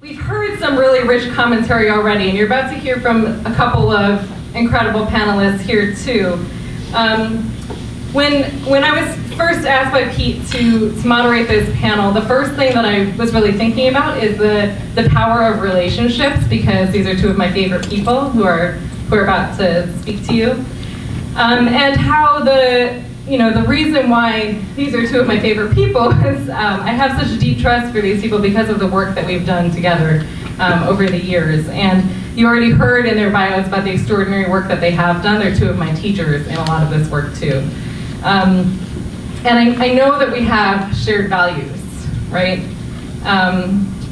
We've heard some really rich commentary already, and you're about to hear from a couple of incredible panelists here too. When I was first asked by Pete to moderate this panel, the first thing that I was really thinking about is the power of relationships, because these are two of my favorite people who are about to speak to you, and how the reason why these are two of my favorite people is I have such deep trust for these people because of the work that we've done together over the years. And you already heard in their bios about the extraordinary work that they have done. They're two of my teachers in a lot of this work too. And I know that we have shared values, right?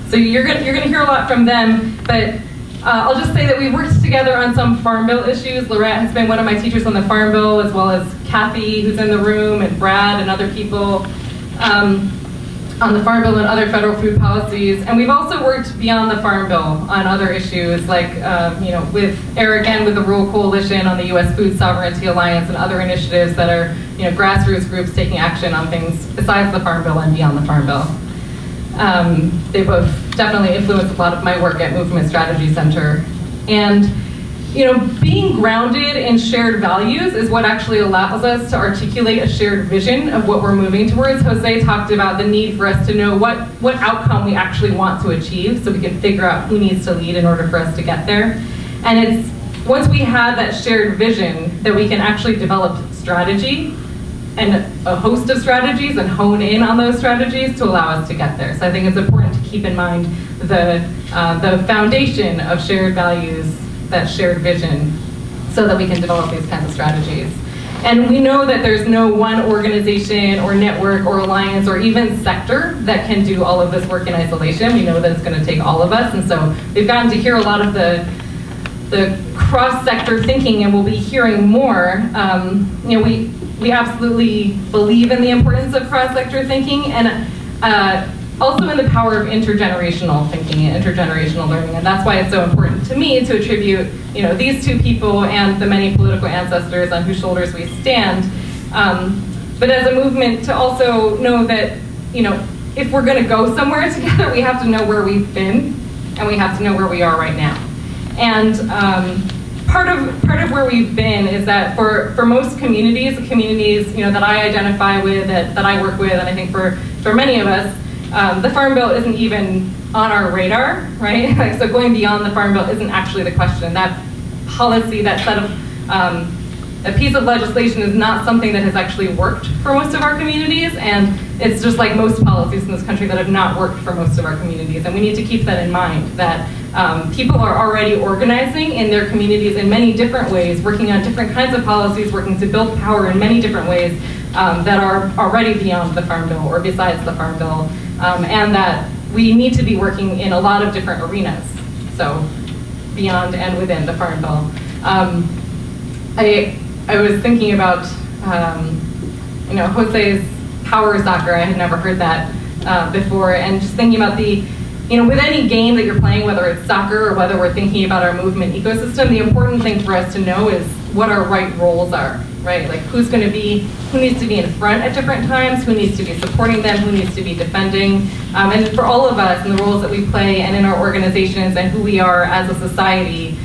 So you're gonna hear a lot from them, but I'll just say that we worked together on some Farm Bill issues. Lorette has been one of my teachers on the Farm Bill, as well as Kathy, who's in the room, and Brad and other people on the Farm Bill and other federal food policies. And we've also worked beyond the Farm Bill on other issues, like with Eric and with the Rural Coalition on the U.S. Food Sovereignty Alliance and other initiatives that are grassroots groups taking action on things besides the Farm Bill and beyond the Farm Bill. They both definitely influenced a lot of my work at Movement Strategy Center. And being grounded in shared values is what actually allows us to articulate a shared vision of what we're moving towards. Jose talked about the need for us to know what outcome we actually want to achieve, so we can figure out who needs to lead in order for us to get there. And it's once we have that shared vision that we can actually develop strategy and a host of strategies and hone in on those strategies to allow us to get there. So I think it's important to keep in mind the foundation of shared values, that shared vision, so that we can develop these kinds of strategies. And we know that there's no one organization or network or alliance or even sector that can do all of this work in isolation. We know that it's going to take all of us, and so we've gotten to hear a lot of the cross-sector thinking, and we'll be hearing more. We absolutely believe in the importance of cross-sector thinking, and also in the power of intergenerational thinking and intergenerational learning. And that's why it's so important to me to attribute these two people and the many political ancestors on whose shoulders we stand. But as a movement, to also know that if we're going to go somewhere together, we have to know where we've been, and we have to know where we are right now. And part of where we've been is that for most communities that I identify with, that I work with, and I think for many of us, the Farm Bill isn't even on our radar, right? So going beyond the Farm Bill isn't actually the question. That policy, that set of a piece of legislation is not something that has actually worked for most of our communities, and it's just like most policies in this country that have not worked for most of our communities. And we need to keep that in mind, that people are already organizing in their communities in many different ways, working on different kinds of policies, working to build power in many different ways that are already beyond the Farm Bill or besides the Farm Bill, and that we need to be working in a lot of different arenas, so beyond and within the Farm Bill. I was thinking about Jose's power soccer. I had never heard that before, and just thinking about with any game that you're playing, whether it's soccer or whether we're thinking about our movement ecosystem, the important thing for us to know is what our right roles are, right? Like who needs to be in front at different times, who needs to be supporting them, who needs to be defending. And for all of us and the roles that we play and in our organizations and who we are as a society,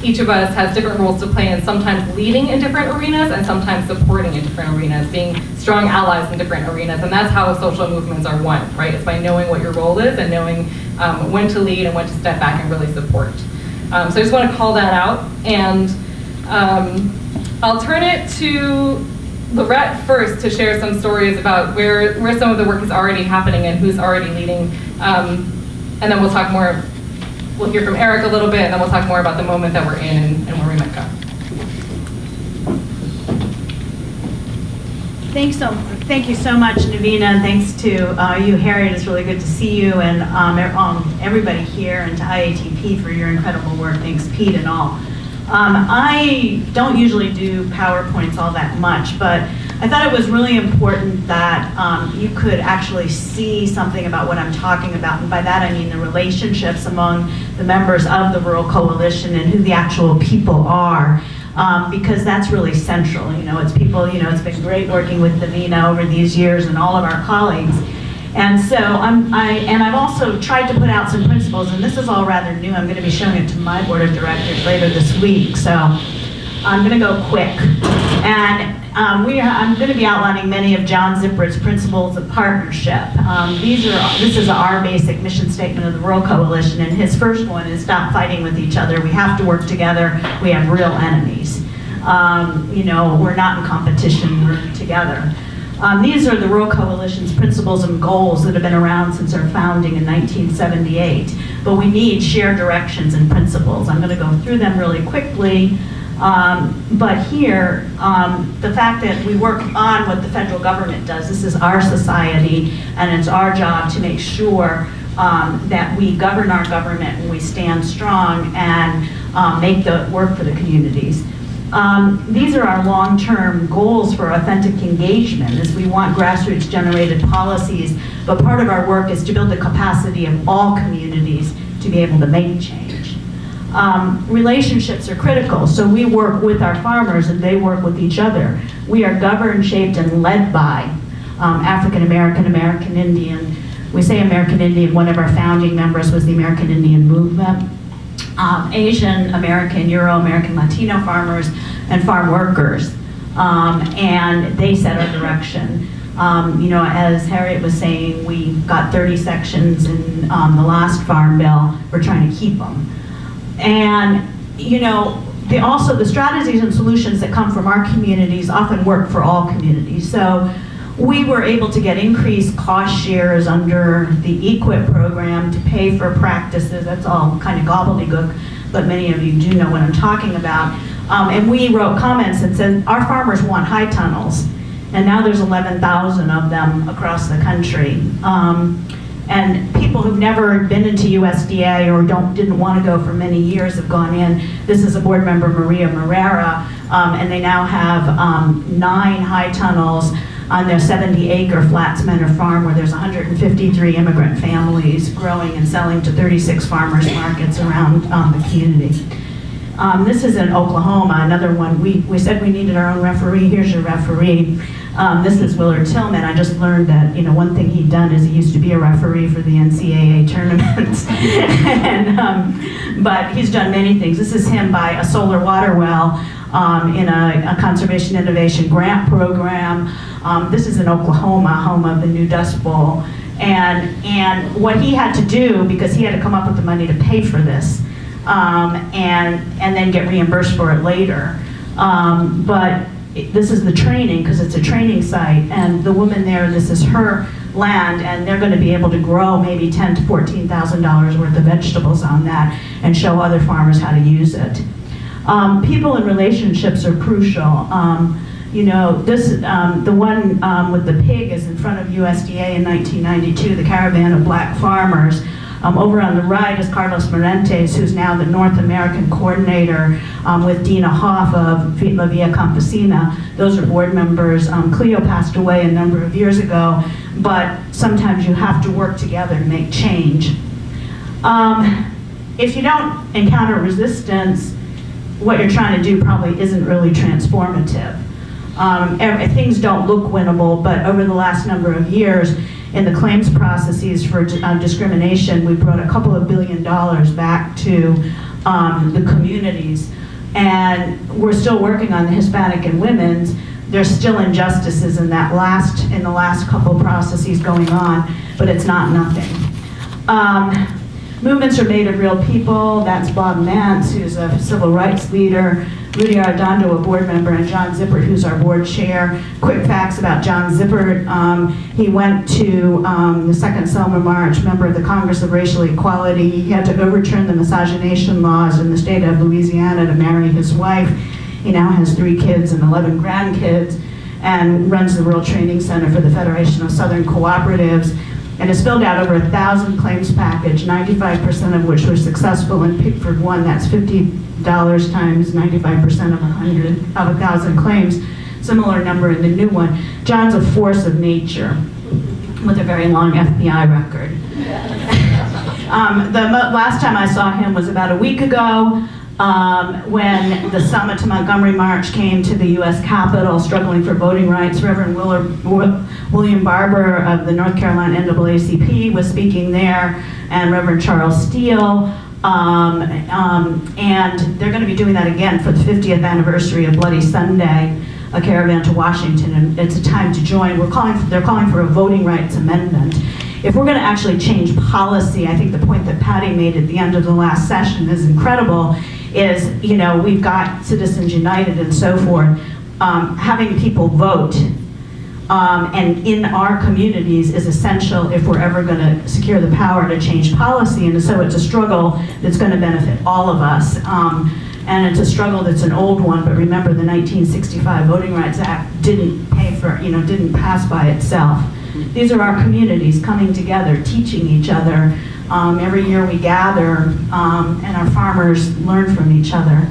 each of us has different roles to play, and sometimes leading in different arenas and sometimes supporting in different arenas, being strong allies in different arenas. And that's how social movements are won, right? It's by knowing what your role is and knowing when to lead and when to step back and really support. So I just want to call that out. And I'll turn it to Lorette first to share some stories about where some of the work is already happening and who's already leading. And then we'll talk more. We'll hear from Eric a little bit, and then we'll talk more about the moment that we're in and where we might go. Thank you so much, Navina, and thanks to you, Harriet. It's really good to see you, and everybody here, and to IATP for your incredible work. Thanks, Pete, and all. I don't usually do PowerPoints all that much, but I thought it was really important that you could actually see something about what I'm talking about, and by that I mean the relationships among the members of the Rural Coalition and who the actual people are, because that's really central. It's people, it's been great working with Navina over these years and all of our colleagues. And so I've also tried to put out some principles, and this is all rather new. I'm going to be showing it to my board of directors later this week, so I'm going to go quick. And I'm going to be outlining many of John Zippert's principles of partnership. This is our basic mission statement of the World Coalition, and his first one is stop fighting with each other. We have to work together. We have real enemies. We're not in competition, we're together. These are the World Coalition's principles and goals that have been around since our founding in 1978. But we need shared directions and principles. I'm going to go through them really quickly. But here, the fact that we work on what the federal government does, this is our society, and it's our job to make sure that we govern our government and we stand strong and make the work for the communities. These are our long-term goals for authentic engagement, as we want grassroots generated policies, but part of our work is to build the capacity of all communities to be able to make change. Relationships are critical, so we work with our farmers and they work with each other. We are governed, shaped, and led by African American, American Indian. We say American Indian, one of our founding members was the American Indian movement. Asian American, Euro American, Latino farmers, and farm workers. And they set our direction. As Harriet was saying, we got 30 sections in the last farm bill. We're trying to keep them. And, also the strategies and solutions that come from our communities often work for all communities. So we were able to get increased cost shares under the EQIP program to pay for practices. That's all kind of gobbledygook, but many of you do know what I'm talking about. And we wrote comments that said, our farmers want high tunnels, and now there's 11,000 of them across the country. And people who've never been into USDA or didn't want to go for many years have gone in. This is a board member, Maria Morera, and they now have 9 high tunnels on their 70-acre Flats Manor farm, where there's 153 immigrant families growing and selling to 36 farmers markets around the community. This is in Oklahoma, another one. We said we needed our own referee. Here's your referee. This is Willard Tillman. I just learned that one thing he'd done is he used to be a referee for the NCAA tournaments. But he's done many things. This is him by a solar water well in a conservation innovation grant program. This is in Oklahoma, home of the new Dust Bowl. And what he had to do, because he had to come up with the money to pay for this, and then get reimbursed for it later. But this is the training, because it's a training site, and the woman there, this is her land, and they're going to be able to grow maybe $10,000 to $14,000 worth of vegetables on that and show other farmers how to use it. People and relationships are crucial. The one with the pig is in front of USDA in 1992, the Caravan of Black Farmers. Over on the right is Carlos Morentes, who's now the North American coordinator with Dina Hoff of La Via Campesina. Those are board members. Cleo passed away a number of years ago, but sometimes you have to work together to make change. If you don't encounter resistance, what you're trying to do probably isn't really transformative. Things don't look winnable, but over the last number of years, in the claims processes for discrimination, we brought a couple of $2 billion back to the communities. And we're still working on the Hispanic and women's. There's still injustices in the last couple of processes going on, but it's not nothing. Movements are made of real people. That's Bob Nance, who's a civil rights leader, Rudy Arredondo, a board member, and John Zippert, who's our board chair. Quick facts about John Zippert. He went to the Second Selma March, member of the Congress of Racial Equality. He had to overturn the miscegenation laws in the state of Louisiana to marry his wife. He now has 3 kids and 11 grandkids, and runs the World Training Center for the Federation of Southern Cooperatives, and has filled out over 1,000 claims package, 95% of which were successful in Pickford 1. That's $50 times 95% of 1,000 claims. Similar number in the new one. John's a force of nature with a very long FBI record. The last time I saw him was about a week ago. When the Summit to Montgomery March came to the U.S. Capitol, struggling for voting rights, Reverend William Barber of the North Carolina NAACP was speaking there, and Reverend Charles Steele. And they're going to be doing that again for the 50th anniversary of Bloody Sunday, a caravan to Washington, and it's a time to join. They're calling for a voting rights amendment. If we're going to actually change policy, I think the point that Patty made at the end of the last session is incredible, is, we've got Citizens United and so forth. Having people vote and in our communities is essential if we're ever going to secure the power to change policy, and so it's a struggle that's going to benefit all of us. And it's a struggle that's an old one, but remember the 1965 Voting Rights Act didn't pass by itself. These are our communities coming together, teaching each other. Every year we gather, and our farmers learn from each other.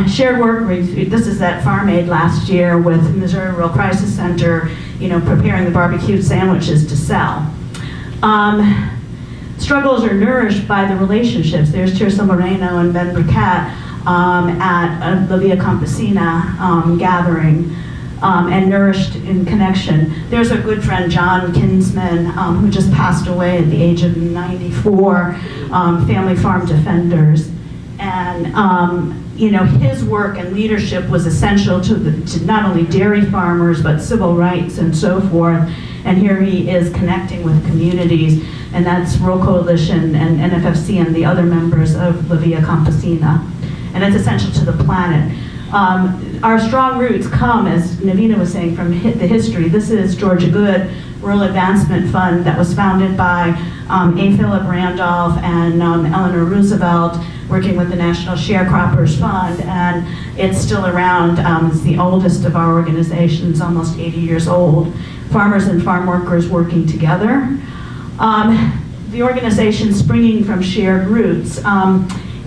Shared work, this is at Farm Aid last year with Missouri Rural Crisis Center, preparing the barbecued sandwiches to sell. Struggles are nourished by the relationships. There's Tirsa Moreno and Ben Briquette at La Via Campesina gathering, and nourished in connection. There's our good friend John Kinsman, who just passed away at the age of 94, Family Farm Defenders. And his work and leadership was essential to not only dairy farmers, but civil rights and so forth. And here he is connecting with communities, and that's Rural Coalition and NFFC and the other members of La Via Campesina. And it's essential to the planet. Our strong roots come, as Navina was saying, from the history. This is Georgia Good Rural Advancement Fund that was founded by A. Philip Randolph and Eleanor Roosevelt, working with the National Sharecroppers Fund, and it's still around. It's the oldest of our organizations, almost 80 years old. Farmers and farm workers working together. The organization springing from shared roots.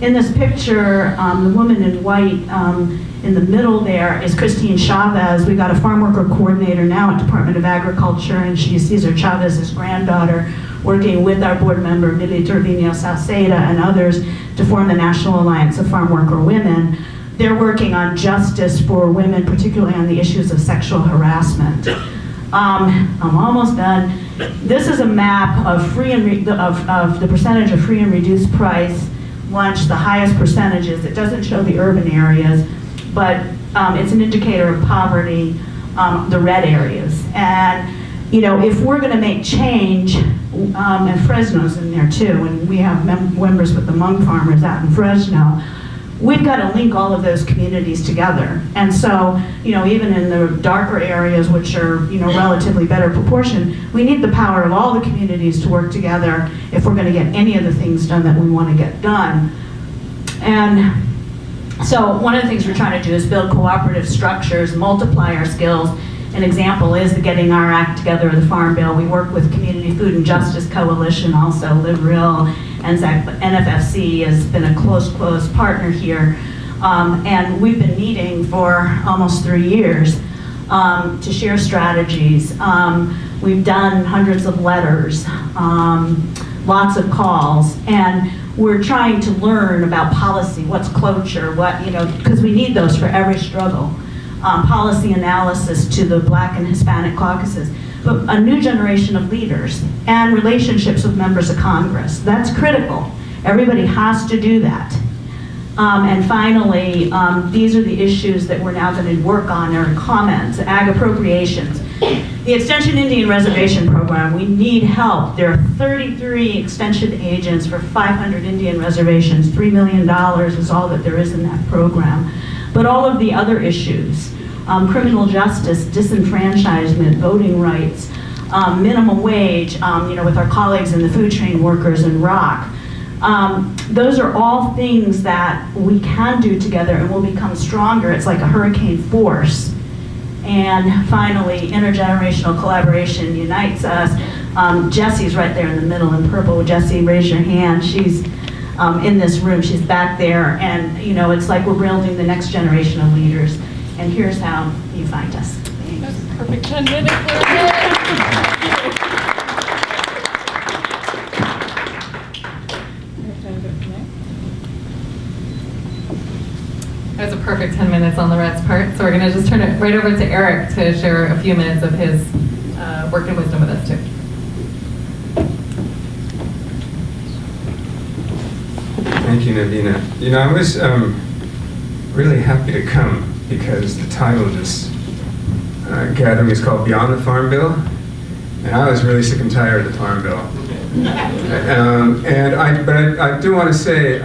In this picture, the woman in white in the middle there is Christine Chavez. We got a farm worker coordinator now at Department of Agriculture, and she's Cesar Chavez's granddaughter, working with our board member, Lily Trevino Salceda, and others to form the National Alliance of Farm Worker Women. They're working on justice for women, particularly on the issues of sexual harassment. I'm almost done. This is a map of of the percentage of free and reduced price lunch, the highest percentages. It doesn't show the urban areas, but it's an indicator of poverty, the red areas. And if we're going to make change, and Fresno's in there too, and we have members with the Hmong farmers out in Fresno, we've got to link all of those communities together. And so, even in the darker areas, which are, relatively better proportion, we need the power of all the communities to work together if we're going to get any of the things done that we want to get done. And so one of the things we're trying to do is build cooperative structures, multiply our skills. An example is the Getting Our Act Together of the Farm Bill. We work with Community Food and Justice Coalition, also Live Real, and NFFC has been a close partner here. And we've been meeting for almost 3 years to share strategies. We've done hundreds of letters, lots of calls, and we're trying to learn about policy, what's cloture, because we need those for every struggle. Policy analysis to the Black and Hispanic caucuses, but a new generation of leaders and relationships with members of Congress. That's critical. Everybody has to do that. And finally, these are the issues that we're now going to work on. There are comments, ag appropriations. The Extension Indian Reservation Program, we need help. There are 33 extension agents for 500 Indian reservations. $3 million is all that there is in that program. But all of the other issues, criminal justice, disenfranchisement, voting rights, minimum wage, with our colleagues in the food chain workers in ROC, those are all things that we can do together and we'll become stronger. It's like a hurricane force. And finally, intergenerational collaboration unites us. Jessie's right there in the middle in purple. Jessie, raise your hand. She's in this room. She's back there. And, it's like we're building the next generation of leaders. And here's how you find us. Thanks. That's perfect 10 minutes. minutes on Lorette's part, so we're going to just turn it right over to Eric to share a few minutes of his work and wisdom with us too. Thank you, Navina. You know, I was really happy to come because the title of this gathering is called Beyond the Farm Bill, and I was really sick and tired of the Farm Bill. But I do want to say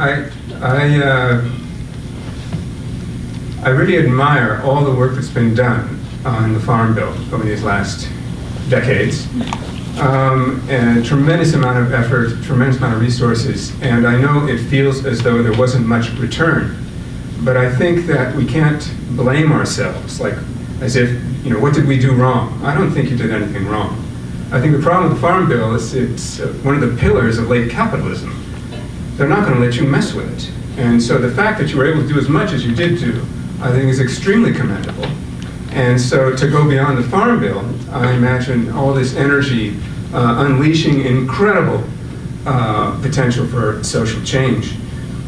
I really admire all the work that's been done on the Farm Bill over these last decades. And a tremendous amount of effort, tremendous amount of resources, and I know it feels as though there wasn't much return. But I think that we can't blame ourselves, like as if, you know, what did we do wrong? I don't think you did anything wrong. I think the problem with the Farm Bill is it's one of the pillars of late capitalism. They're not going to let you mess with it. And so the fact that you were able to do as much as you did do, I think is extremely commendable. And so to go beyond the Farm Bill, I imagine all this energy unleashing incredible potential for social change.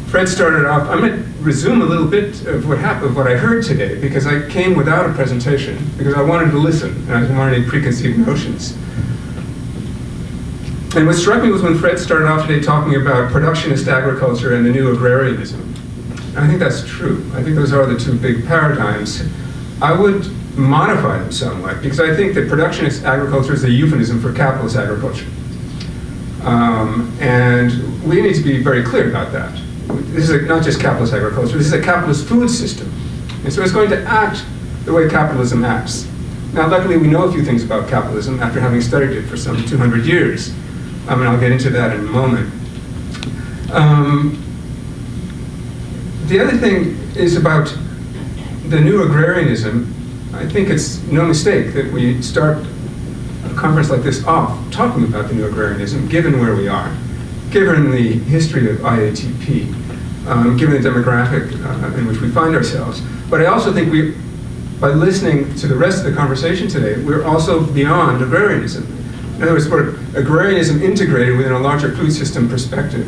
Fred started off, I'm going to resume a little bit of what happened, of what I heard today, because I came without a presentation, because I wanted to listen, and I didn't want any preconceived notions. And what struck me was when Fred started off today talking about productionist agriculture and the new agrarianism. And I think that's true. I think those are the two big paradigms. I would modify them somewhat, because I think that productionist agriculture is a euphemism for capitalist agriculture. And we need to be very clear about that. This is not just capitalist agriculture, this is a capitalist food system. And so it's going to act the way capitalism acts. Now, luckily, we know a few things about capitalism after having studied it for some 200 years. And I'll get into that in a moment. The other thing is about the new agrarianism. I think it's no mistake that we start a conference like this off talking about the new agrarianism, given where we are, given the history of IATP, given the demographic in which we find ourselves. But I also think by listening to the rest of the conversation today, we're also beyond agrarianism. In other words, we're agrarianism integrated within a larger food system perspective,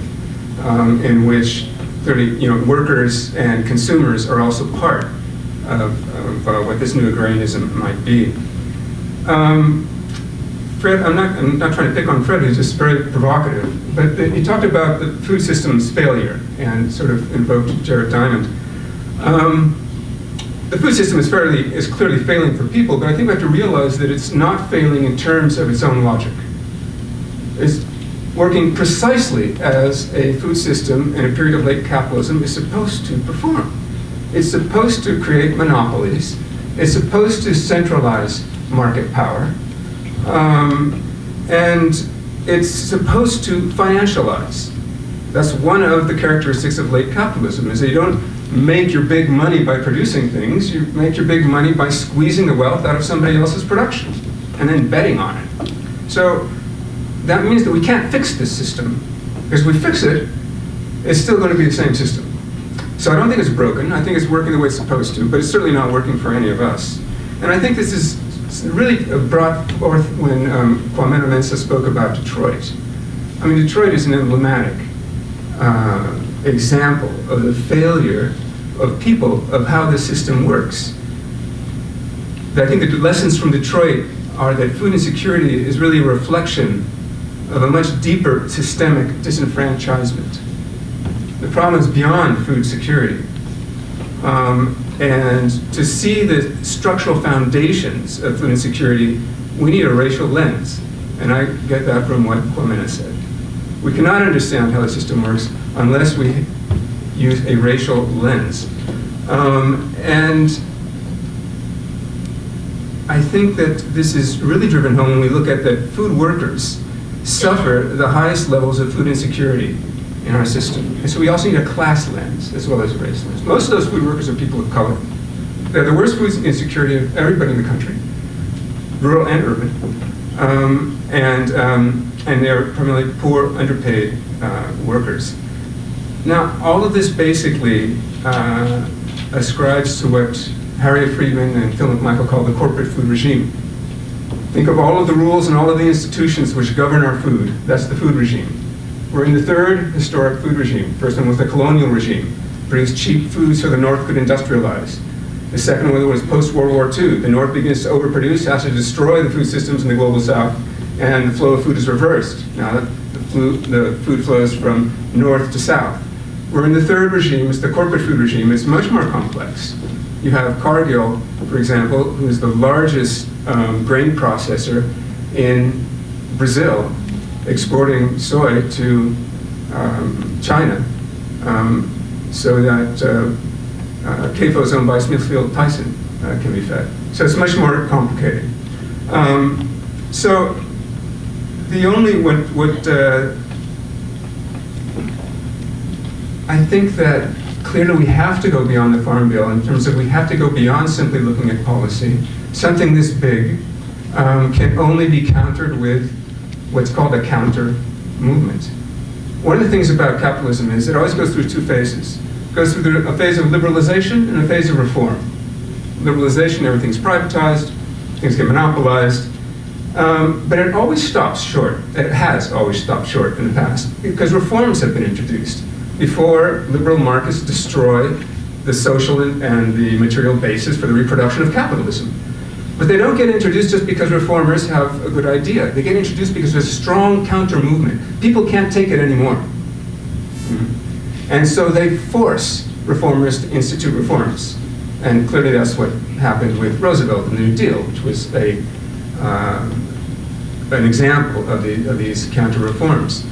in which clearly, you know, workers and consumers are also part of what this new agrarianism might be. Fred, I'm not trying to pick on Fred, he's just very provocative, but he talked about the food system's failure and sort of invoked Jared Diamond. The food system is clearly failing for people, but I think we have to realize that it's not failing in terms of its own logic. It's working precisely as a food system in a period of late capitalism is supposed to perform. It's supposed to create monopolies. It's supposed to centralize market power. And it's supposed to financialize. That's one of the characteristics of late capitalism, is that you don't make your big money by producing things, you make your big money by squeezing the wealth out of somebody else's production and then betting on it. So that means that we can't fix this system, because if we fix it, it's still going to be the same system. So I don't think it's broken. I think it's working the way it's supposed to, but it's certainly not working for any of us. And I think this is really brought forth when Kwame Mensah spoke about Detroit. I mean, Detroit is an emblematic example of the failure of people, of how the system works. I think the lessons from Detroit are that food insecurity is really a reflection of a much deeper systemic disenfranchisement. The problem is beyond food security. And to see the structural foundations of food insecurity, we need a racial lens. And I get that from what Kwame said. We cannot understand how the system works unless we use a racial lens. And I think that this is really driven home when we look at that food workers suffer the highest levels of food insecurity in our system. And so we also need a class lens as well as a race lens. Most of those food workers are people of color. They're the worst food insecurity of everybody in the country, rural and urban. And they're primarily poor, underpaid workers. Now, all of this basically ascribes to what Harriet Friedman and Phil McMichael call the corporate food regime. Think of all of the rules and all of the institutions which govern our food. That's the food regime. We're in the third historic food regime. First one was the colonial regime, produced cheap food so the North could industrialize. The second one was post-World War II. The North begins to overproduce, has to destroy the food systems in the global South, and the flow of food is reversed. Now the food flows from North to South. We're in the third regime, it's the corporate food regime. It's much more complex. You have Cargill, for example, who is the largest grain processor in Brazil, exporting soy to China, so that CAFO's owned by Smithfield Tyson can be fed. So it's much more complicated. So the only what I think that clearly we have to go beyond the Farm Bill in terms of we have to go beyond simply looking at policy. Something this big can only be countered with what's called a counter movement. One of the things about capitalism is it always goes through two phases. It goes through a phase of liberalization and a phase of reform. Liberalization, everything's privatized, things get monopolized, but it always stops short. It has always stopped short in the past because reforms have been introduced before liberal markets destroy the social and the material basis for the reproduction of capitalism. But they don't get introduced just because reformers have a good idea. They get introduced because there's a strong counter movement. People can't take it anymore. And so they force reformers to institute reforms. And clearly that's what happened with Roosevelt and the New Deal, which was an example of these counter reforms.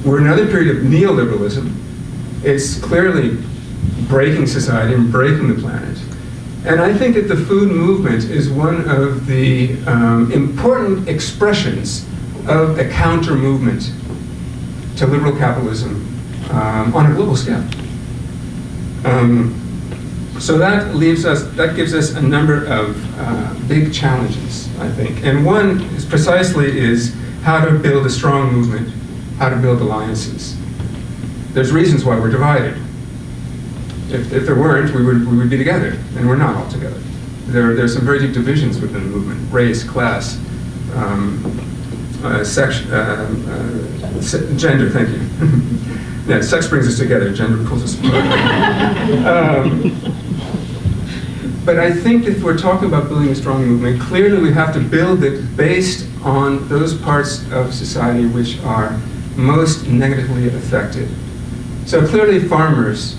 We're in another period of neoliberalism. It's clearly breaking society and breaking the planet. And I think that the food movement is one of the important expressions of a counter movement to liberal capitalism on a global scale. So that gives us a number of big challenges, I think. And one is precisely how to build a strong movement, how to build alliances. There's reasons why we're divided. If there weren't, we would be together, and we're not all together. There's some very deep divisions within the movement: race, class, gender. Thank you. Yeah, sex brings us together. Gender pulls us apart. But I think if we're talking about building a strong movement, clearly we have to build it based on those parts of society which are most negatively affected. So clearly farmers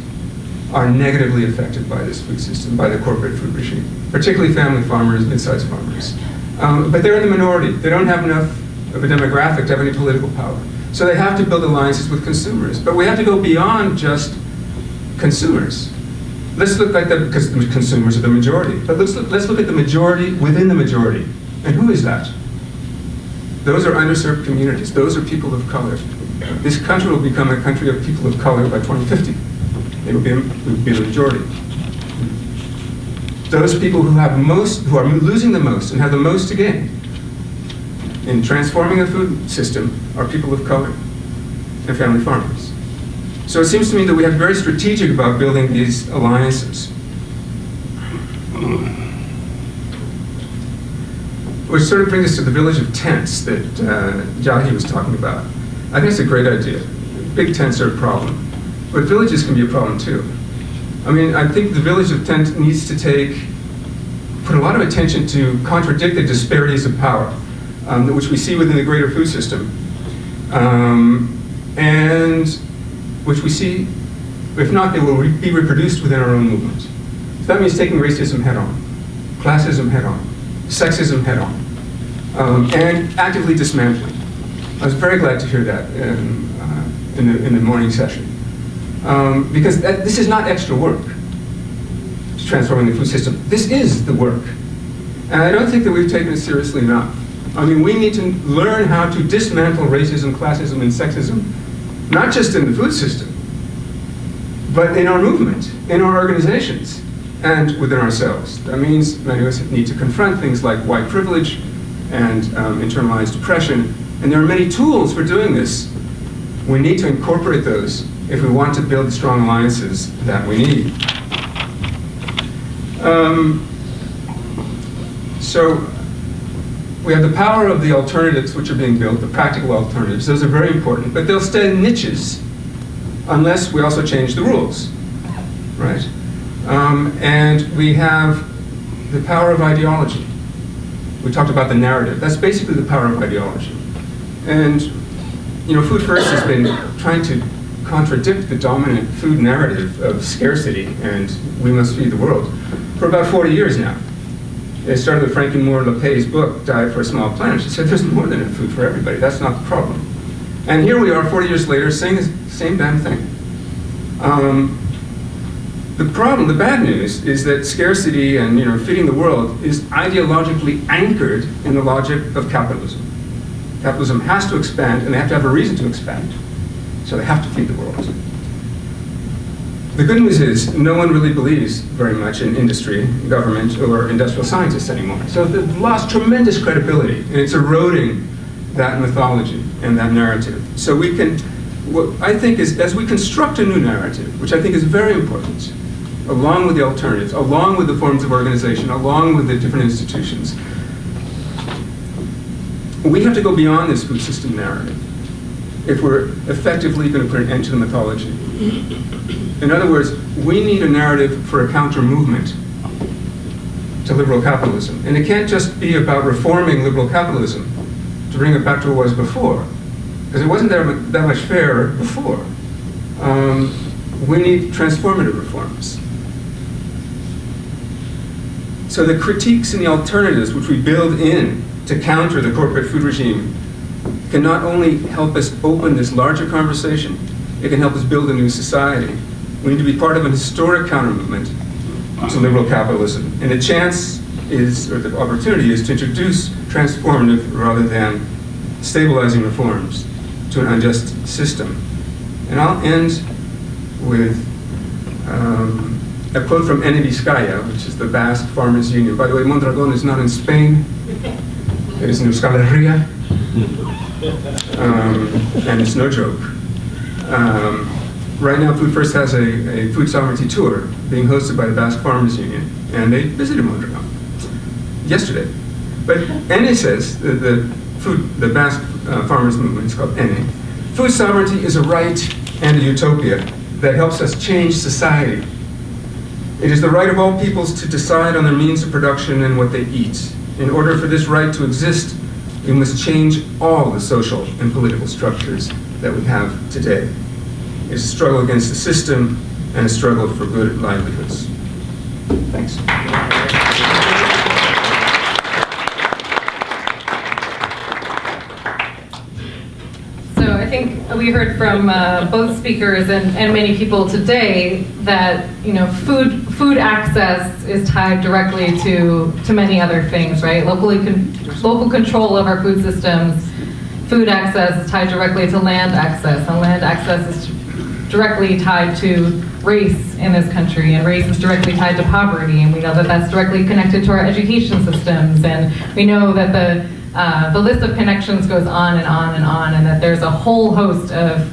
are negatively affected by this food system, by the corporate food regime, particularly family farmers, mid-sized farmers. But they're in the minority. They don't have enough of a demographic to have any political power. So they have to build alliances with consumers. But we have to go beyond just consumers. Let's look at that, because the consumers are the majority. But let's look at the majority within the majority. And who is that? Those are underserved communities. Those are people of color. This country will become a country of people of color by 2050. It will be the majority. Those people who are losing the most and have the most to gain in transforming the food system are people of color and family farmers. So it seems to me that we have to be very strategic about building these alliances. Which sort of brings us to the village of tents that Jahi was talking about. I think it's a great idea. Big tents are a problem. But villages can be a problem too. I mean, I think the village of tent needs to put a lot of attention to contradict the disparities of power, which we see within the greater food system, and which we see, if not, they will be reproduced within our own movement. So that means taking racism head on, classism head on, sexism head on, and actively dismantling. I was very glad to hear that in the morning session. Because this is not extra work, transforming the food system. This is the work. And I don't think that we've taken it seriously enough. I mean, we need to learn how to dismantle racism, classism, and sexism, not just in the food system, but in our movement, in our organizations, and within ourselves. That means many of us need to confront things like white privilege and internalized oppression. And there are many tools for doing this. We need to incorporate those if we want to build the strong alliances that we need. So we have the power of the alternatives which are being built, the practical alternatives. Those are very important, but they'll stay in niches unless we also change the rules, right? And we have the power of ideology. We talked about the narrative. That's basically the power of ideology. And, you know, Food First has been trying to contradict the dominant food narrative of scarcity and we must feed the world for about 40 years now. It started with Frankie Moore LePay's book, Diet for a Small Planet. She said there's more than enough food for everybody. That's not the problem. And here we are 40 years later saying the same damn thing. The problem, the bad news, is that scarcity and feeding the world is ideologically anchored in the logic of capitalism. Capitalism has to expand, and they have to have a reason to expand. So they have to feed the world. The good news is no one really believes very much in industry, government, or industrial scientists anymore. So they've lost tremendous credibility, and it's eroding that mythology and that narrative. So we can, what I think is, as we construct a new narrative, which I think is very important, along with the alternatives, along with the forms of organization, along with the different institutions, we have to go beyond this food system narrative if we're effectively going to put an end to the mythology. In other words, we need a narrative for a counter-movement to liberal capitalism. And it can't just be about reforming liberal capitalism to bring it back to what it was before, because it wasn't that much fairer before. We need transformative reforms. So the critiques and the alternatives which we build in to counter the corporate food regime can not only help us open this larger conversation, it can help us build a new society. We need to be part of an historic counter-movement to liberal capitalism. And the chance is, or the opportunity is, to introduce transformative rather than stabilizing reforms to an unjust system. And I'll end with a quote from Ene Vizcaya, which is the Basque Farmers Union. By the way, Mondragon is not in Spain. It is in Euskal Herria. And it's no joke. Right now, Food First has a food sovereignty tour being hosted by the Basque Farmers Union, and they visited Mondragon yesterday. But Ene says, the Basque farmers movement is called Ene, food sovereignty is a right and a utopia that helps us change society. It is the right of all peoples to decide on their means of production and what they eat. In order for this right to exist, we must change all the social and political structures that we have today. It is a struggle against the system and a struggle for good livelihoods. Thanks. So I think we heard from both speakers and many people today that food access is tied directly to many other things, right? Local control of our food systems. Food access is tied directly to land access, and land access is directly tied to race in this country, and race is directly tied to poverty, and we know that that's directly connected to our education systems, and we know that the list of connections goes on and on and on, and that there's a whole host of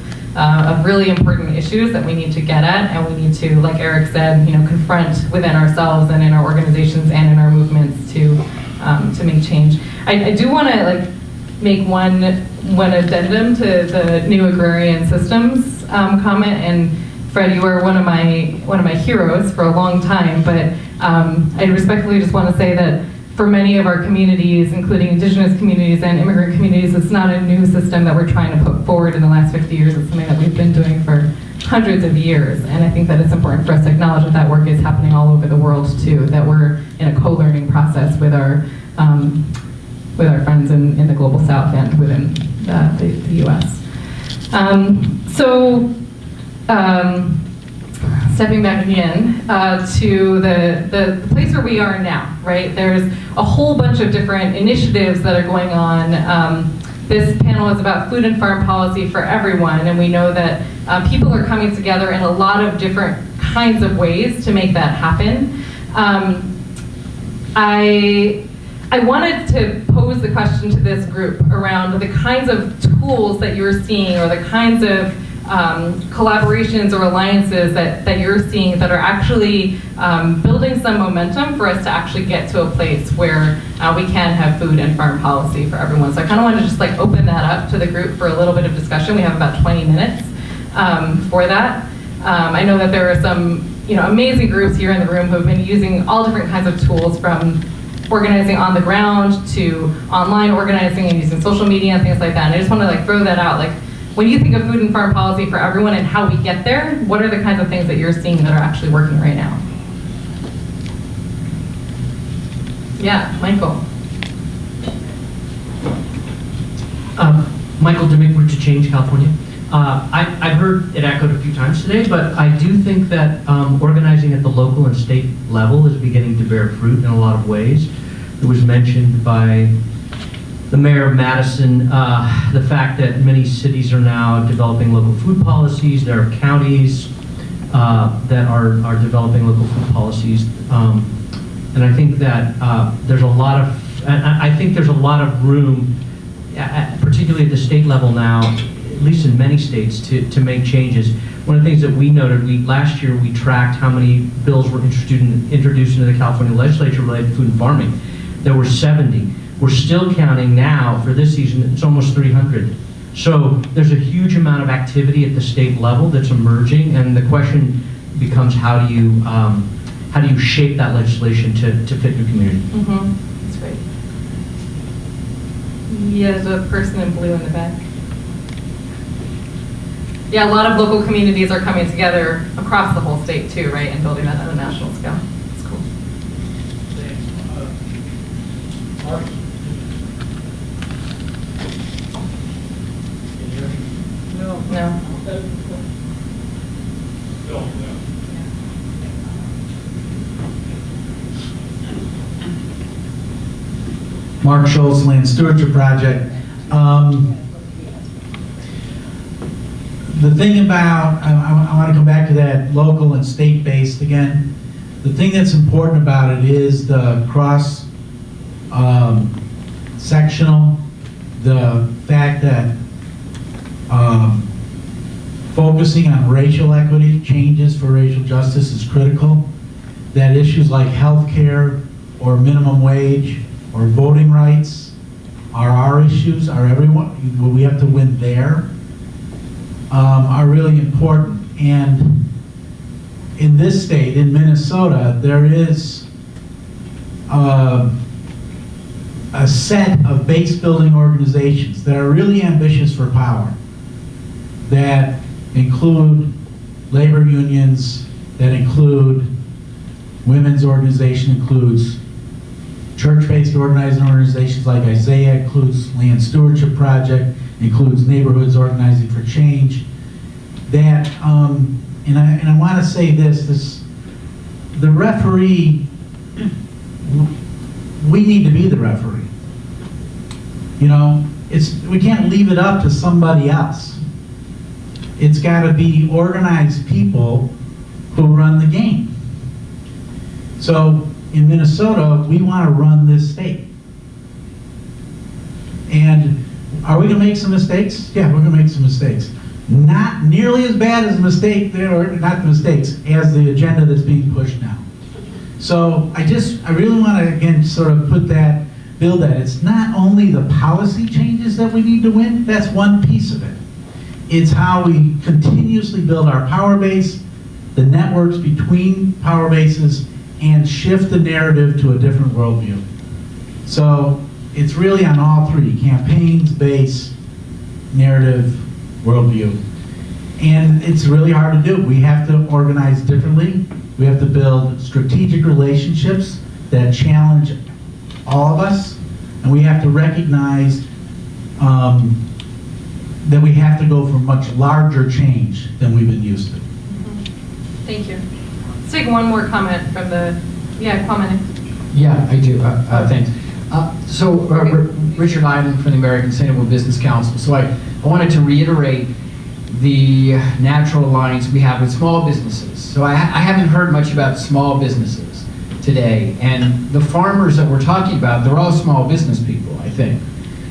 really important issues that we need to get at, and we need to, like Eric said, confront within ourselves and in our organizations and in our movements to make change. I do want to make one addendum to the new agrarian systems comment, and Fred, you were one of my heroes for a long time, but I respectfully just want to say that for many of our communities, including indigenous communities and immigrant communities, it's not a new system that we're trying to put forward in the last 50 years. It's something that we've been doing for hundreds of years, and I think that it's important for us to acknowledge that that work is happening all over the world too, that we're in a co-learning process with our friends in the Global South and within the U.S. Stepping back again to the place where we are now, right? There's a whole bunch of different initiatives that are going on. This panel is about food and farm policy for everyone, and we know that people are coming together in a lot of different kinds of ways to make that happen. I wanted to pose the question to this group around the kinds of tools that you're seeing, or the kinds of collaborations or alliances that you're seeing that are actually building some momentum for us to actually get to a place where we can have food and farm policy for everyone. So I kind of wanted to just open that up to the group for a little bit of discussion. We have about 20 minutes for that. I know that there are some amazing groups here in the room who have been using all different kinds of tools, from organizing on the ground to online organizing and using social media and things like that. And I just want to throw that out. When you think of food and farm policy for everyone and how we get there, what are the kinds of things that you're seeing that are actually working right now? Yeah, Michael. Michael Demick to Change, California. I've heard it echoed a few times today, but I do think that organizing at the local and state level is beginning to bear fruit in a lot of ways. It was mentioned by the mayor of Madison, the fact that many cities are now developing local food policies. There are counties that are developing local food policies. And I think that there's a lot of room, particularly at the state level now, at least in many states, to make changes. One of the things that we noted, last year we tracked how many bills were introduced into the California legislature related to food and farming. There were 70. We're still counting now for this season, it's almost 300. So there's a huge amount of activity at the state level that's emerging, and the question becomes how do you shape that legislation to fit your community? Mm-hmm. That's great. Yeah, there's a person in blue in the back. Yeah, a lot of local communities are coming together across the whole state too, right, and building that at a national scale. That's cool. Mark? No. Mark Schultz, Land Stewardship Project. The thing about, I want to come back to that local and state-based again. The thing that's important about it is the cross-sectional, the fact that focusing on racial equity, changes for racial justice is critical, that issues like healthcare or minimum wage or voting rights are our issues, are everyone, we have to win there, are really important. And in this state, in Minnesota, there is a set of base building organizations that are really ambitious for power, that include labor unions, that include women's organization, includes church-based organizing organizations like Isaiah, includes Land Stewardship Project, includes Neighborhoods Organizing for Change. That, and I want to say this, the referee, we need to be the referee. We can't leave it up to somebody else. It's got to be organized people who run the game. So in Minnesota, we want to run this state. And are we going to make some mistakes? Yeah, we're going to make some mistakes. Not nearly as bad as not the mistakes, as the agenda that's being pushed now. So I really want to, again, sort of build that. It's not only the policy changes that we need to win, that's one piece of it. It's how we continuously build our power base, the networks between power bases, and shift the narrative to a different worldview. So it's really on all three: campaigns, base, narrative, worldview. And it's really hard to do. We have to organize differently. We have to build strategic relationships that challenge all of us. And we have to recognize that we have to go for much larger change than we've been used to. Thank you. Let's take one more comment from comment. Yeah, I do. Thanks. Richard Island from the American Sustainable Business Council. So I wanted to reiterate the natural alliance we have with small businesses. So I haven't heard much about small businesses today. And the farmers that we're talking about, they're all small business people, I think.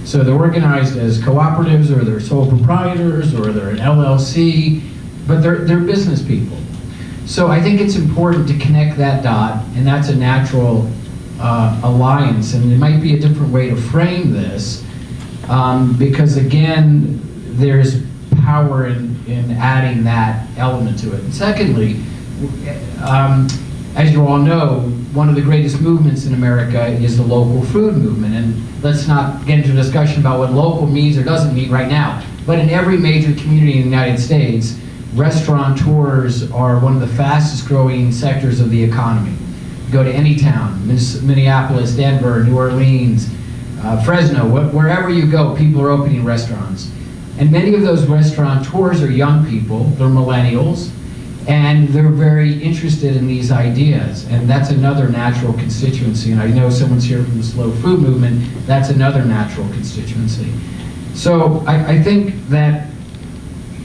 So they're organized as cooperatives, or they're sole proprietors, or they're an LLC, but they're business people. So I think it's important to connect that dot, and that's a natural alliance. And it might be a different way to frame this, because again, there's power in adding that element to it. And secondly, as you all know, one of the greatest movements in America is the local food movement. And let's not get into a discussion about what local means or doesn't mean right now. But in every major community in the United States, restaurateurs are one of the fastest growing sectors of the economy. Go to any town, Minneapolis, Denver, New Orleans, Fresno, wherever you go, people are opening restaurants. And many of those restaurateurs are young people, they're millennials, and they're very interested in these ideas. And that's another natural constituency. And I know someone's here from the slow food movement, that's another natural constituency. So I think that,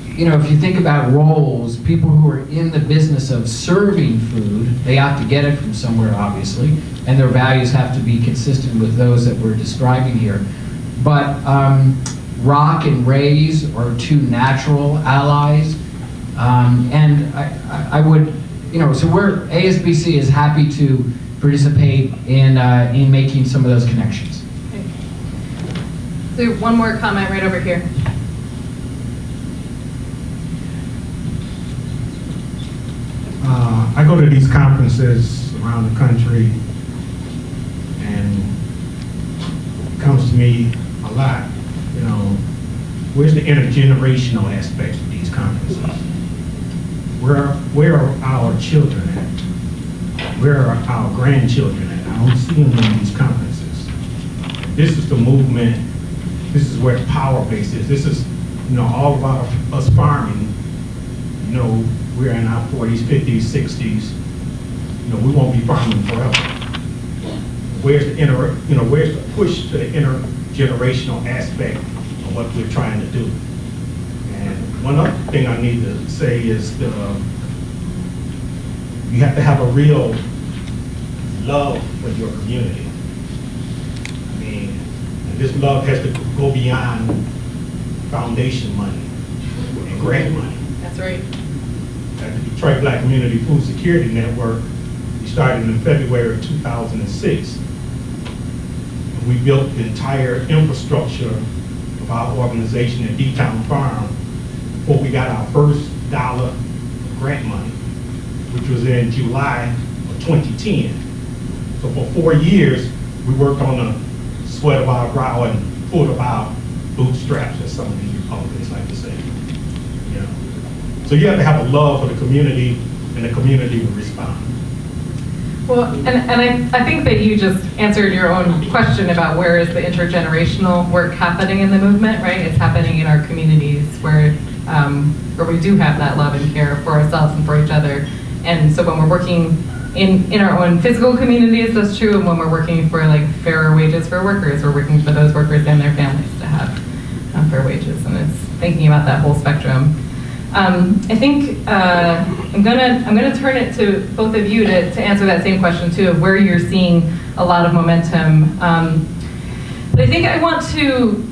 you know, if you think about roles, people who are in the business of serving food, they have to get it from somewhere, obviously, and their values have to be consistent with those that we're describing here. But rock and raise are two natural allies, and I would, you know, so ASBC is happy to participate in making some of those connections. So one more comment right over here. I go to these conferences around the country, and it comes to me a lot, you know, where's the intergenerational aspect of these conferences? Where are our children at? Where are our grandchildren at? I don't see them in these conferences. This is the movement, this is where the power base is. This is, you know, all about us farming, you know, we're in our 40s, 50s, 60s. You know, we won't be farming forever. Where's the push to the intergenerational aspect of what we're trying to do? And one other thing I need to say is you have to have a real love for your community. I mean, and this love has to go beyond foundation money and grant money. That's right. At the Detroit Black Community Food Security Network, we started in February of 2006. And we built the entire infrastructure of our organization at D-Town Farm before we got our first dollar of grant money, which was in July of 2010. So for 4 years, we worked on the sweat of our brow and pulled of our bootstraps, as some of these Republicans like to say. You know? So you have to have a love for the community, and the community will respond. Well, and I think that you just answered your own question about where is the intergenerational work happening in the movement, right? It's happening in our communities where we do have that love and care for ourselves and for each other. And so when we're working in our own physical communities, that's true. And when we're working for like fairer wages for workers, we're working for those workers and their families to have fair wages. And it's thinking about that whole spectrum. I think I'm gonna turn it to both of you to answer that same question too, of where you're seeing a lot of momentum. But I think I want to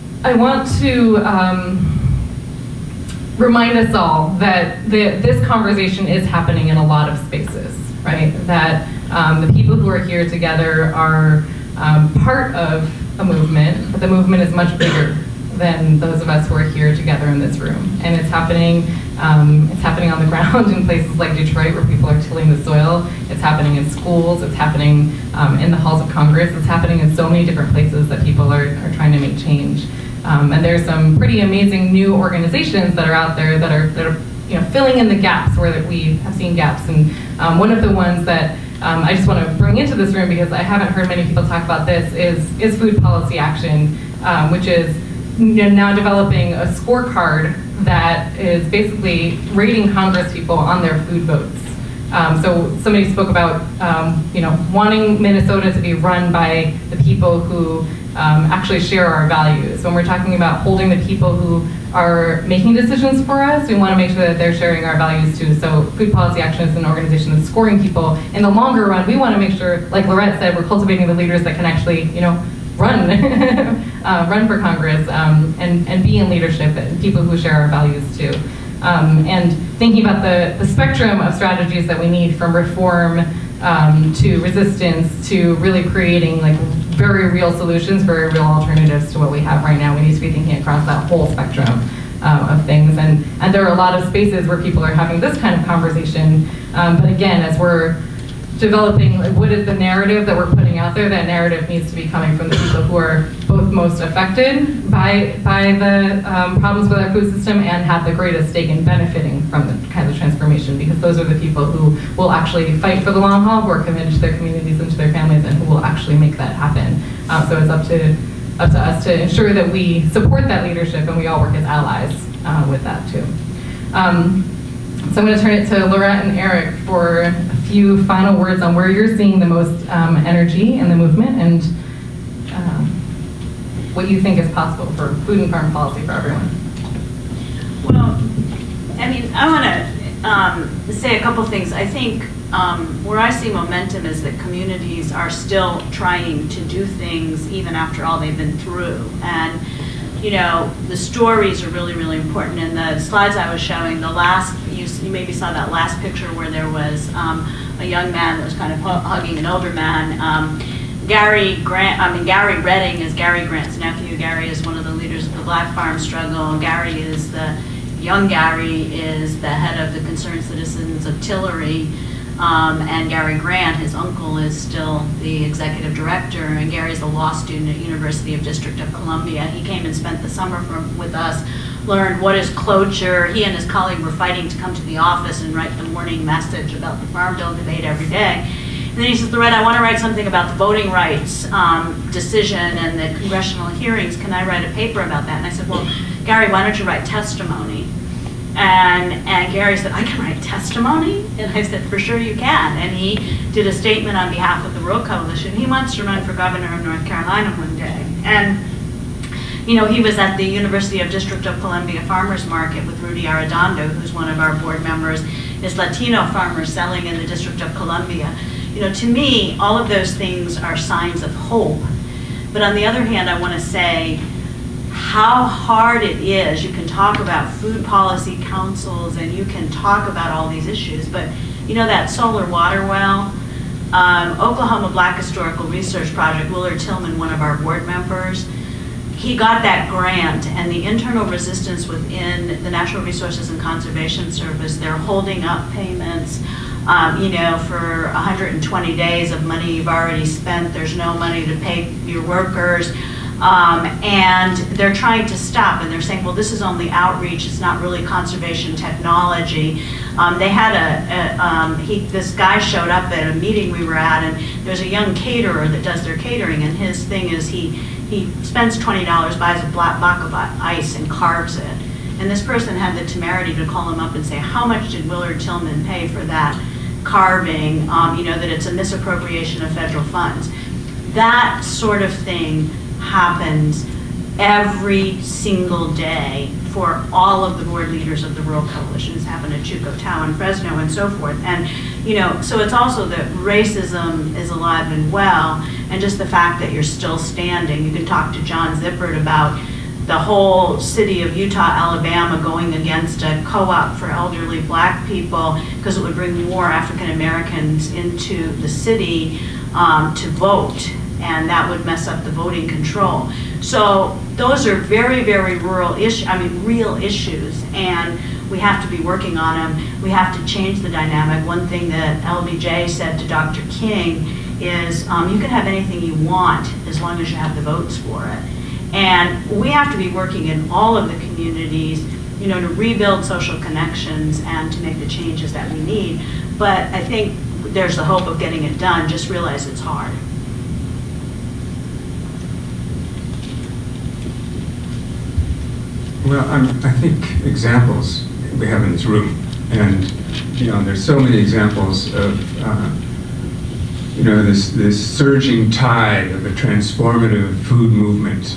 remind us all that this conversation is happening in a lot of spaces, right? That the people who are here together are part of a movement, but the movement is much bigger than those of us who are here together in this room. And it's happening on the ground in places like Detroit where people are tilling the soil. It's happening in schools. It's happening in the halls of Congress. It's happening in so many different places that people are trying to make change. And there's some pretty amazing new organizations that are out there that are you know, filling in the gaps where that we have seen gaps. And one of the ones that I just want to bring into this room, because I haven't heard many people talk about this, is Food Policy Action, which is now developing a scorecard that is basically rating Congresspeople on their food votes. So somebody spoke about you know, wanting Minnesota to be run by the people who actually share our values. When we're talking about holding the people who are making decisions for us, we want to make sure that they're sharing our values too. So Food Policy Action is an organization that's scoring people. In the longer run, we want to make sure, like Lorette said, we're cultivating the leaders that can actually, you know, run run for Congress and be in leadership, and people who share our values too. And thinking about the spectrum of strategies that we need, from reform to resistance to really creating like very real solutions, very real alternatives to what we have right now. We need to be thinking across that whole spectrum. of things. And there are a lot of spaces where people are having this kind of conversation. But again, as we're developing, like, what is the narrative that we're putting out there, that narrative needs to be coming from the people who are both most affected by the problems with our food system and have the greatest stake in benefiting from the kind of transformation, because those are the people who will actually fight for the long haul, who are committed to their communities and to their families, and who will actually make that happen. So it's up to us to ensure that we support that leadership and we all work as allies with that too. So I'm going to turn it to Lorette and Eric for a few final words on where you're seeing the most energy in the movement and what you think is possible for food and farm policy for everyone. Well, I mean, I want to say a couple things. I think where I see momentum is that communities are still trying to do things even after all they've been through. And, you know, the stories are really, really important. In the slides I was showing, the last, you maybe saw that last picture where there was a young man that was kind of hugging an older man. Gary Redding is Gary Grant's nephew. Gary is one of the leaders of the Black Farm struggle. Young Gary is the head of the Concerned Citizens of Tillery. And Gary Grant, his uncle, is still the executive director, and Gary's a law student at University of District of Columbia. He came and spent the summer with us, learned what is cloture. He and his colleague were fighting to come to the office and write the morning message about the Farm Bill debate every day. And then he says, Lorette, I want to write something about the voting rights decision and the congressional hearings. Can I write a paper about that? And I said, well, Gary, why don't you write testimony? And Gary said, I can write testimony? And I said, for sure you can. And he did a statement on behalf of the Rural Coalition. He wants to run for governor of North Carolina one day. And, you know, he was at the University of District of Columbia Farmers Market with Rudy Arredondo, who's one of our board members, is Latino farmers selling in the District of Columbia. You know, to me, all of those things are signs of hope. But on the other hand, I want to say, how hard it is. You can talk about food policy councils and you can talk about all these issues, but you know that solar water well, Oklahoma Black Historical Research Project, Willard Tillman, one of our board members, he got that grant, and the internal resistance within the Natural Resources and Conservation Service, they're holding up payments, you know, for 120 days of money you've already spent. There's no money to pay your workers. And they're trying to stop, and they're saying, well, this is only outreach, it's not really conservation technology. They had this guy showed up at a meeting we were at, and there's a young caterer that does their catering, and his thing is he spends $20, buys a block of ice and carves it. And this person had the temerity to call him up and say, how much did Willard Tillman pay for that carving? You know, that it's a misappropriation of federal funds. That sort of thing happens every single day for all of the board leaders of the Rural Coalition. It's happened at Chukotow and Fresno and so forth. And, you know, so it's also that racism is alive and well, and just the fact that you're still standing. You can talk to John Zippert about the whole city of Utah, Alabama going against a co-op for elderly Black people because it would bring more African Americans into the city to vote, and that would mess up the voting control. So those are very, very real issues, and we have to be working on them. We have to change the dynamic. One thing that LBJ said to Dr. King is, you can have anything you want as long as you have the votes for it. And we have to be working in all of the communities, you know, to rebuild social connections and to make the changes that we need. But I think there's the hope of getting it done. Just realize it's hard. Well, I think examples we have in this room, and you know, there's so many examples of you know, this surging tide of a transformative food movement.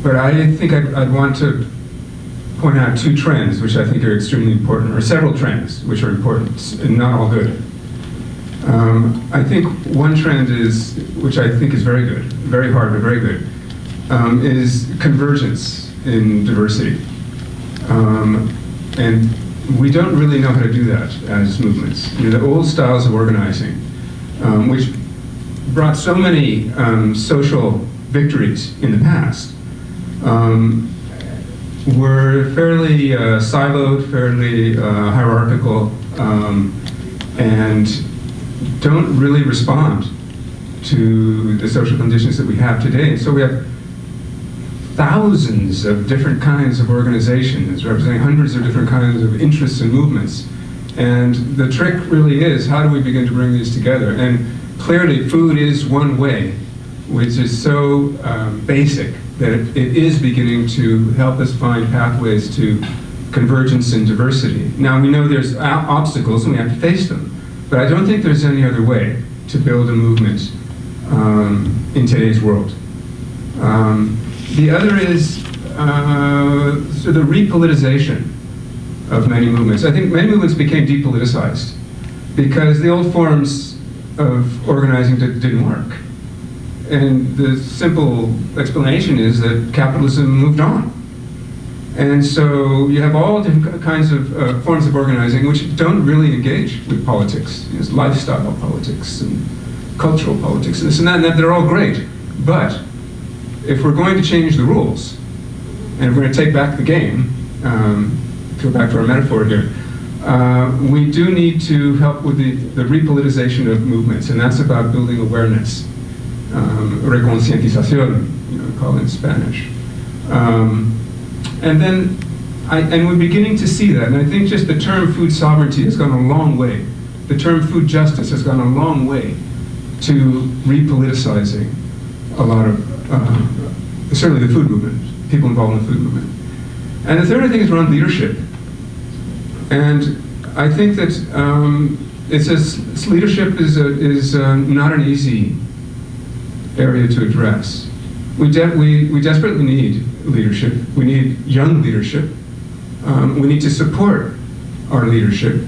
But I think I'd want to point out two trends which I think are extremely important, or several trends which are important and not all good. I think one trend is, which I think is very good, very hard but very good, is convergence in diversity. And we don't really know how to do that as movements. You know, the old styles of organizing, which brought so many social victories in the past, We're fairly siloed, fairly hierarchical, and don't really respond to the social conditions that we have today. So we have thousands of different kinds of organizations representing hundreds of different kinds of interests and movements. And the trick really is, how do we begin to bring these together? And clearly food is one way, which is so basic that it is beginning to help us find pathways to convergence and diversity. Now we know there's obstacles and we have to face them, but I don't think there's any other way to build a movement in today's world. The other is sort of the repoliticization of many movements. I think many movements became depoliticized because the old forms of organizing didn't work. And the simple explanation is that capitalism moved on. And so you have all different kinds of forms of organizing which don't really engage with politics. There's lifestyle politics and cultural politics and this and that, they're all great. But if we're going to change the rules, and if we're going to take back the game, to go back to our metaphor here, we do need to help with the repoliticization of movements, and that's about building awareness. Reconcientización, called in Spanish. And then, and we're beginning to see that, and I think just the term food sovereignty has gone a long way. The term food justice has gone a long way to repoliticizing a lot of, certainly the food movement, people involved in the food movement. And the third, I think, is around leadership. And I think that leadership is not an easy area to address. We desperately need leadership. We need young leadership. We need to support our leadership.